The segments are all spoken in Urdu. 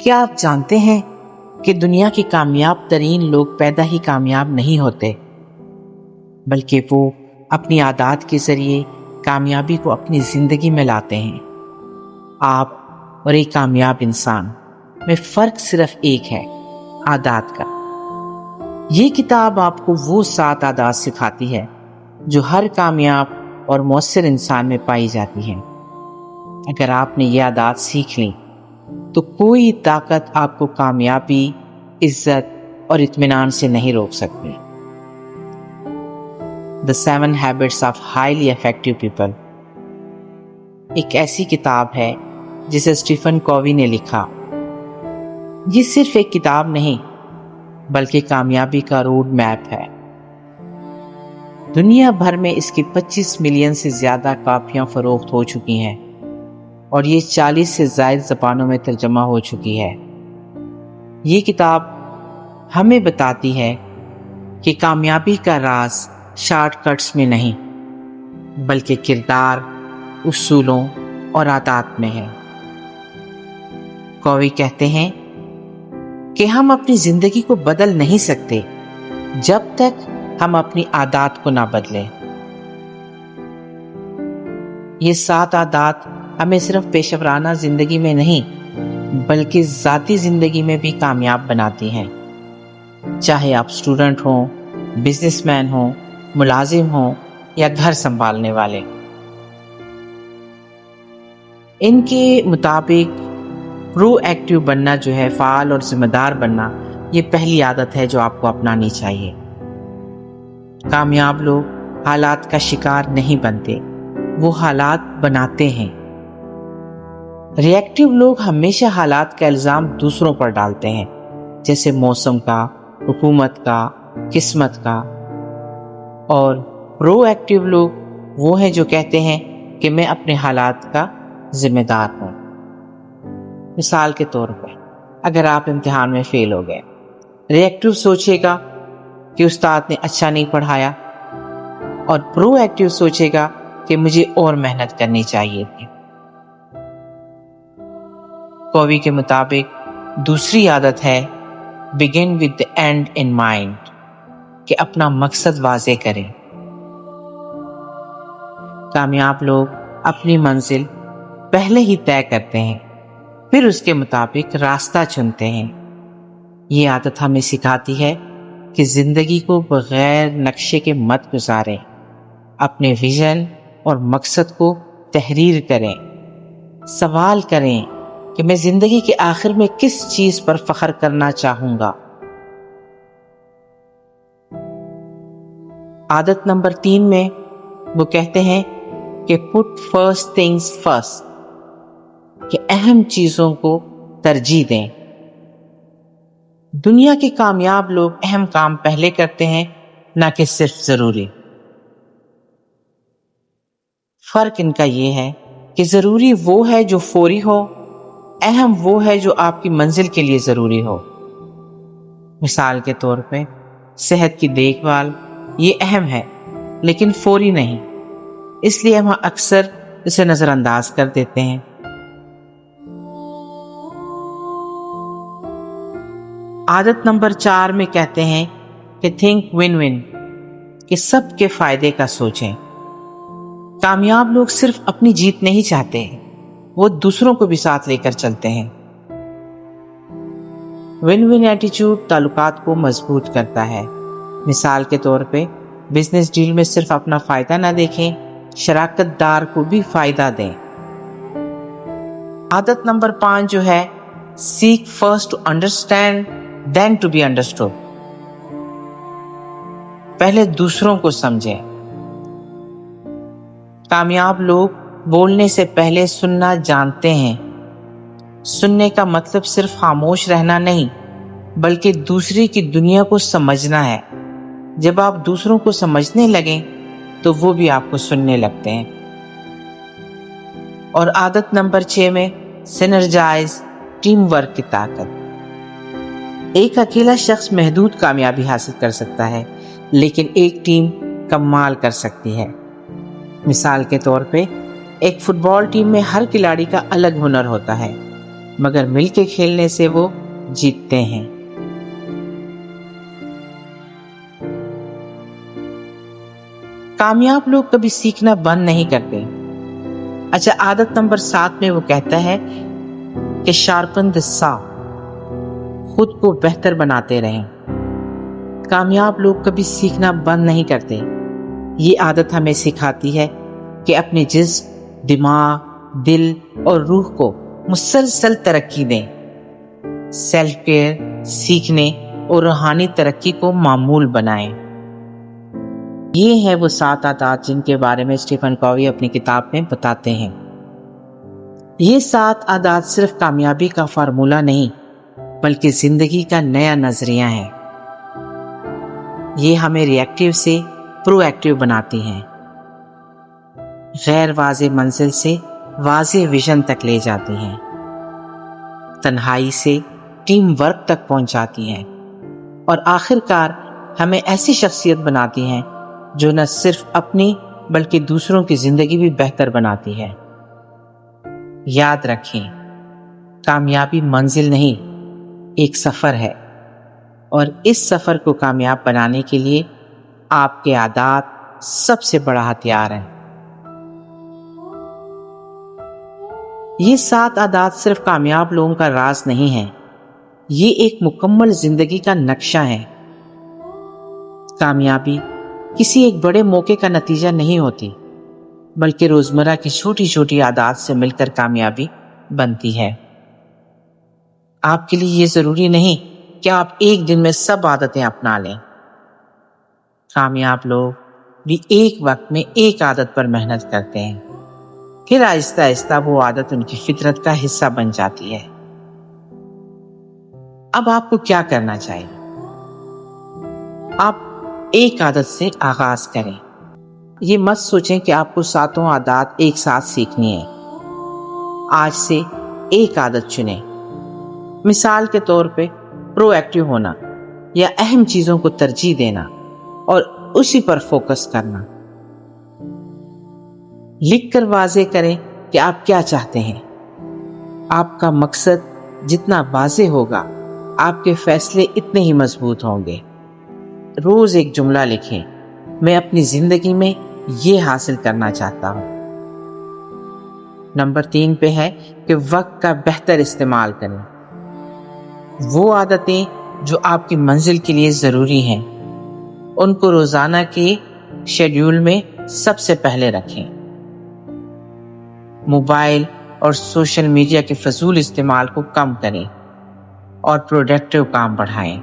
کیا آپ جانتے ہیں کہ دنیا کے کامیاب ترین لوگ پیدا ہی کامیاب نہیں ہوتے، بلکہ وہ اپنی عادات کے ذریعے کامیابی کو اپنی زندگی میں لاتے ہیں۔ آپ اور ایک کامیاب انسان میں فرق صرف ایک ہے، عادات کا۔ یہ کتاب آپ کو وہ 7 عادات سکھاتی ہے جو ہر کامیاب اور مؤثر انسان میں پائی جاتی ہیں۔ اگر آپ نے یہ عادات سیکھ لیں تو کوئی طاقت آپ کو کامیابی، عزت اور اطمینان سے نہیں روک سکتی۔ The 7 Habits of Highly Effective People ایک ایسی کتاب ہے جسے اسٹیفن کووی نے لکھا۔ یہ صرف ایک کتاب نہیں بلکہ کامیابی کا روڈ میپ ہے۔ دنیا بھر میں اس کی 25 ملین سے زیادہ کاپیاں فروخت ہو چکی ہیں اور یہ 40 سے زائد زبانوں میں ترجمہ ہو چکی ہے۔ یہ کتاب ہمیں بتاتی ہے کہ کامیابی کا راز شارٹ کٹس میں نہیں بلکہ کردار، اصولوں اور عادات میں ہے۔ کووی کہتے ہیں کہ ہم اپنی زندگی کو بدل نہیں سکتے جب تک ہم اپنی عادات کو نہ بدلیں۔ یہ 7 عادات ہمیں صرف پیشہ ورانہ زندگی میں نہیں بلکہ ذاتی زندگی میں بھی کامیاب بناتی ہیں، چاہے آپ اسٹوڈنٹ ہوں، بزنس مین ہوں، ملازم ہوں یا گھر سنبھالنے والے۔ ان کے مطابق پرو ایکٹیو بننا جو ہے، فعال اور ذمہ دار بننا، یہ پہلی عادت ہے جو آپ کو اپنانی چاہیے۔ کامیاب لوگ حالات کا شکار نہیں بنتے، وہ حالات بناتے ہیں۔ ری ایکٹیو لوگ ہمیشہ حالات کا الزام دوسروں پر ڈالتے ہیں، جیسے موسم کا، حکومت کا، قسمت کا۔ اور پرو ایکٹیو لوگ وہ ہیں جو کہتے ہیں کہ میں اپنے حالات کا ذمہ دار ہوں۔ مثال کے طور پر اگر آپ امتحان میں فیل ہو گئے، ری ایکٹیو سوچے گا کہ استاد نے اچھا نہیں پڑھایا، اور پرو ایکٹیو سوچے گا کہ مجھے اور محنت کرنی چاہیے تھی۔ کووی کے مطابق دوسری عادت ہے begin with the end in mind، کہ اپنا مقصد واضح کریں۔ کامیاب لوگ اپنی منزل پہلے ہی طے کرتے ہیں، پھر اس کے مطابق راستہ چنتے ہیں۔ یہ عادت ہمیں سکھاتی ہے کہ زندگی کو بغیر نقشے کے مت گزاریں، اپنے ویژن اور مقصد کو تحریر کریں۔ سوال کریں کہ میں زندگی کے آخر میں کس چیز پر فخر کرنا چاہوں گا۔ عادت نمبر 3 میں وہ کہتے ہیں کہ put first things first، کہ اہم چیزوں کو ترجیح دیں۔ دنیا کے کامیاب لوگ اہم کام پہلے کرتے ہیں، نہ کہ صرف ضروری۔ فرق ان کا یہ ہے کہ ضروری وہ ہے جو فوری ہو، اہم وہ ہے جو آپ کی منزل کے لیے ضروری ہو۔ مثال کے طور پہ صحت کی دیکھ بھال، یہ اہم ہے لیکن فوری نہیں، اس لیے ہم اکثر اسے نظر انداز کر دیتے ہیں۔ عادت نمبر 4 میں کہتے ہیں کہ تھنک ون ون، کہ سب کے فائدے کا سوچیں۔ کامیاب لوگ صرف اپنی جیت نہیں چاہتے، وہ دوسروں کو بھی ساتھ لے کر چلتے ہیں۔ ون ون ایٹیچیوڈ تعلقات کو مضبوط کرتا ہے۔ مثال کے طور پہ بزنس ڈیل میں صرف اپنا فائدہ نہ دیکھیں، شراکت دار کو بھی فائدہ دیں۔ عادت نمبر 5 جو ہے seek first to understand then to be understood، پہلے دوسروں کو سمجھیں۔ کامیاب لوگ بولنے سے پہلے سننا جانتے ہیں۔ سننے کا مطلب صرف خاموش رہنا نہیں بلکہ دوسری کی دنیا کو سمجھنا ہے۔ جب آپ دوسروں کو سمجھنے لگیں تو وہ بھی آپ کو سننے لگتے ہیں۔ اور عادت نمبر 6 میں سینرجائز، ٹیم ورک کی طاقت۔ ایک اکیلا شخص محدود کامیابی حاصل کر سکتا ہے لیکن ایک ٹیم کمال کر سکتی ہے۔ مثال کے طور پہ ایک فٹ بال ٹیم میں ہر کھلاڑی کا الگ ہنر ہوتا ہے، مگر مل کے کھیلنے سے وہ جیتتے ہیں۔ کامیاب لوگ کبھی سیکھنا بند نہیں کرتے۔ اچھا، عادت نمبر 7 میں وہ کہتا ہے کہ شارپن دی سا، خود کو بہتر بناتے رہیں۔ کامیاب لوگ کبھی سیکھنا بند نہیں کرتے۔ یہ عادت ہمیں سکھاتی ہے کہ اپنے جسم، دماغ، دل اور روح کو مسلسل ترقی دیں۔ سیلف کیئر، سیکھنے اور روحانی ترقی کو معمول بنائیں۔ یہ ہے وہ 7 عادات جن کے بارے میں اسٹیفن کووی اپنی کتاب میں بتاتے ہیں۔ یہ 7 عادات صرف کامیابی کا فارمولہ نہیں بلکہ زندگی کا نیا نظریہ ہے۔ یہ ہمیں ری ایکٹیو سے پرو ایکٹیو بناتی ہیں، غیر واضح منزل سے واضح ویژن تک لے جاتی ہیں، تنہائی سے ٹیم ورک تک پہنچاتی ہیں، اور آخر کار ہمیں ایسی شخصیت بناتی ہیں جو نہ صرف اپنی بلکہ دوسروں کی زندگی بھی بہتر بناتی ہے۔ یاد رکھیں، کامیابی منزل نہیں، ایک سفر ہے، اور اس سفر کو کامیاب بنانے کے لیے آپ کے عادات سب سے بڑا ہتھیار ہیں۔ یہ 7 عادات صرف کامیاب لوگوں کا راز نہیں ہیں، یہ ایک مکمل زندگی کا نقشہ ہے۔ کامیابی کسی ایک بڑے موقع کا نتیجہ نہیں ہوتی بلکہ روزمرہ کی چھوٹی چھوٹی عادات سے مل کر کامیابی بنتی ہے۔ آپ کے لیے یہ ضروری نہیں کہ آپ ایک دن میں سب عادتیں اپنا لیں۔ کامیاب لوگ بھی ایک وقت میں ایک عادت پر محنت کرتے ہیں، پھر آہستہ آہستہ وہ عادت ان کی فطرت کا حصہ بن جاتی ہے۔ اب آپ کو کیا کرنا چاہیے؟ آپ ایک عادت سے آغاز کریں۔ یہ مت سوچیں کہ آپ کو 7 عادات ایک ساتھ سیکھنی ہے۔ آج سے ایک عادت چنیں۔ مثال کے طور پہ پرو ایکٹیو ہونا یا اہم چیزوں کو ترجیح دینا اور اسی پر فوکس کرنا۔ لکھ کر واضح کریں کہ آپ کیا چاہتے ہیں۔ آپ کا مقصد جتنا واضح ہوگا، آپ کے فیصلے اتنے ہی مضبوط ہوں گے۔ روز ایک جملہ لکھیں، میں اپنی زندگی میں یہ حاصل کرنا چاہتا ہوں۔ نمبر 3 پہ ہے کہ وقت کا بہتر استعمال کریں۔ وہ عادتیں جو آپ کی منزل کے لیے ضروری ہیں، ان کو روزانہ کے شیڈیول میں سب سے پہلے رکھیں۔ موبائل اور سوشل میڈیا کے فضول استعمال کو کم کریں اور پروڈکٹیو کام بڑھائیں۔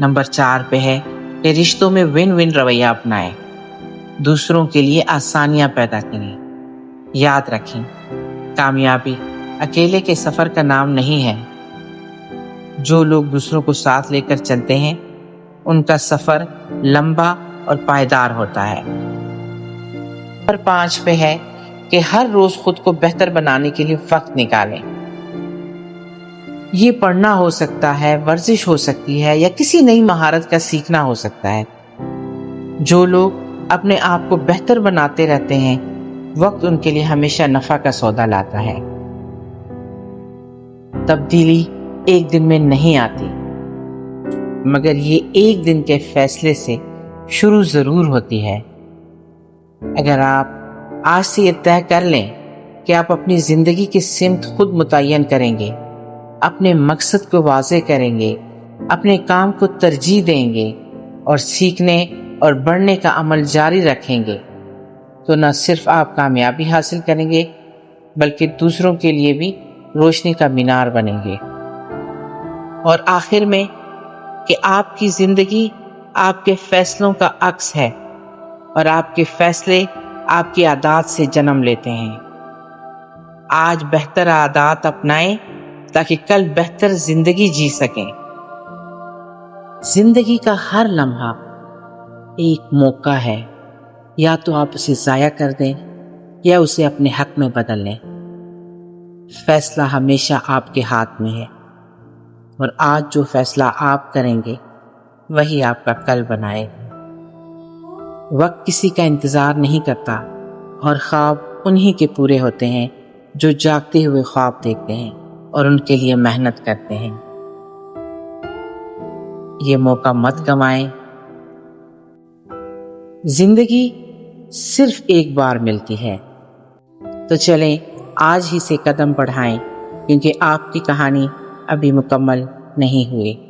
نمبر 4 پہ ہے کہ رشتوں میں ون ون رویہ اپنائیں، دوسروں کے لیے آسانیاں پیدا کریں۔ یاد رکھیں، کامیابی اکیلے کے سفر کا نام نہیں ہے۔ جو لوگ دوسروں کو ساتھ لے کر چلتے ہیں، ان کا سفر لمبا اور پائیدار ہوتا ہے۔ نمبر 5 پہ ہے کہ ہر روز خود کو بہتر بنانے کے لیے وقت نکالیں۔ یہ پڑھنا ہو سکتا ہے، ورزش ہو سکتی ہے، یا کسی نئی مہارت کا سیکھنا ہو سکتا ہے۔ جو لوگ اپنے آپ کو بہتر بناتے رہتے ہیں، وقت ان کے لیے ہمیشہ نفع کا سودا لاتا ہے۔ تبدیلی ایک دن میں نہیں آتی، مگر یہ ایک دن کے فیصلے سے شروع ضرور ہوتی ہے۔ اگر آپ آج سے یہ طے کر لیں کہ آپ اپنی زندگی کی سمت خود متعین کریں گے، اپنے مقصد کو واضح کریں گے، اپنے کام کو ترجیح دیں گے اور سیکھنے اور بڑھنے کا عمل جاری رکھیں گے، تو نہ صرف آپ کامیابی حاصل کریں گے بلکہ دوسروں کے لیے بھی روشنی کا مینار بنیں گے۔ اور آخر میں کہ آپ کی زندگی آپ کے فیصلوں کا عکس ہے، اور آپ کے فیصلے آپ کی عادات سے جنم لیتے ہیں۔ آج بہتر عادات اپنائیں تاکہ کل بہتر زندگی جی سکیں۔ زندگی کا ہر لمحہ ایک موقع ہے، یا تو آپ اسے ضائع کر دیں یا اسے اپنے حق میں بدل لیں۔ فیصلہ ہمیشہ آپ کے ہاتھ میں ہے، اور آج جو فیصلہ آپ کریں گے وہی آپ کا کل بنائے گا۔ وقت کسی کا انتظار نہیں کرتا، اور خواب انہی کے پورے ہوتے ہیں جو جاگتے ہوئے خواب دیکھتے ہیں اور ان کے لیے محنت کرتے ہیں۔ یہ موقع مت گنوائیں۔ زندگی صرف ایک بار ملتی ہے، تو چلیں آج ہی سے قدم بڑھائیں، کیونکہ آپ کی کہانی ابھی مکمل نہیں ہوئی۔